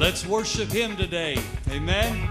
Let's worship Him today. Amen.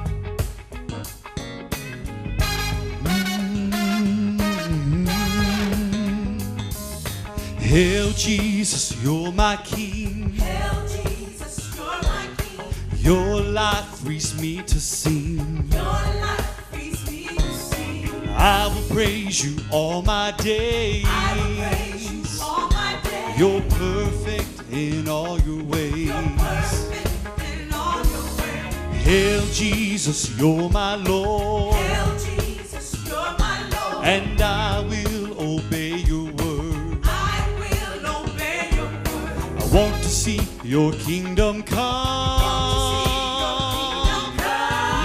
Hail Jesus, you're my King. Hail Jesus, you're my King. Your life frees me to sing. Your life frees me to sing. I will praise you all my days. I will praise you all my days. You're perfect in all your ways. You're perfect in all your ways. Hail Jesus, you're my Lord. Hail Jesus, you're my Lord. And I will obey your word. I will obey your word. I want to see your kingdom come.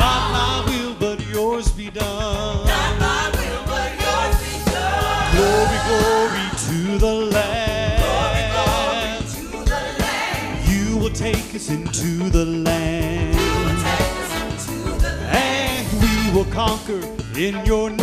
Not my will, but yours be done. Not my will, but yours be done. Glory, glory to the Lamb. Glory, glory to the Lamb. You will take us into the land. You will take us into the land. And we will conquer in your name.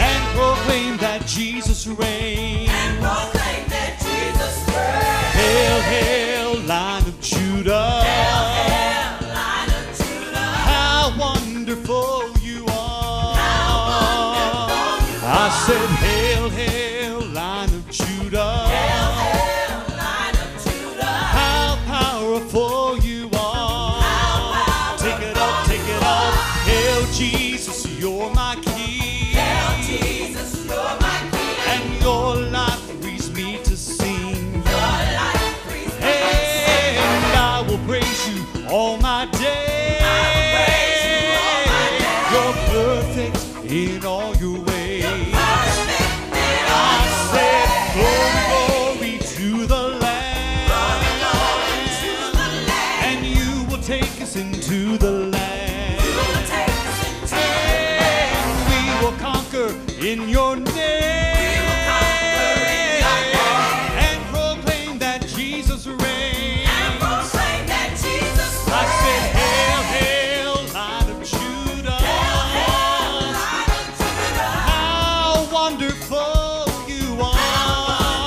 And proclaim that Jesus reigns. And proclaim that Jesus reigns. Hail, hail, Lion of Judah. Hail, hail, Lion of Judah. How wonderful you are. How wonderful you I are. said, hail, hail, Lion of Judah. Hail, hail, Lion of Judah. How powerful you are. Take it up, take it up. Hail Jesus, you're my King. Hail Jesus, you're my King. And your life frees me to sing. Your life frees me to sing. And I will praise you all my days. I will praise you all my days. You're perfect in all your ways. Perfect in all I your said, ways. glory, glory to the Lamb. Glory, glory to the Lamb. And you will take us into the land. You will take us into the land. And we will conquer in your name. We will conquer in your name. And proclaim that Jesus reigns. And proclaim that Jesus I said, reigns. hail, hail, Lion of Judah. Hail, hail, Lion of Judah. How wonderful you are.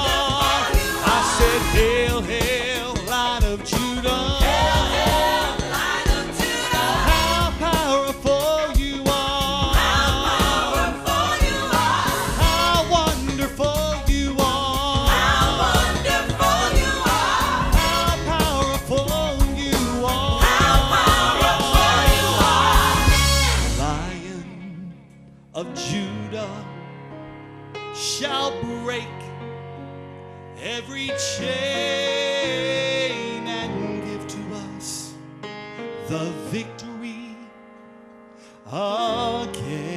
wonderful you I said, hail, hail, Lion of Judah. Hail, hail, Lion of Judah. How powerful you are. How powerful you are. How wonderful you are. How wonderful you are. How powerful you are. How powerful you are. Lion of Judah shall break every chain and give to us the victory again.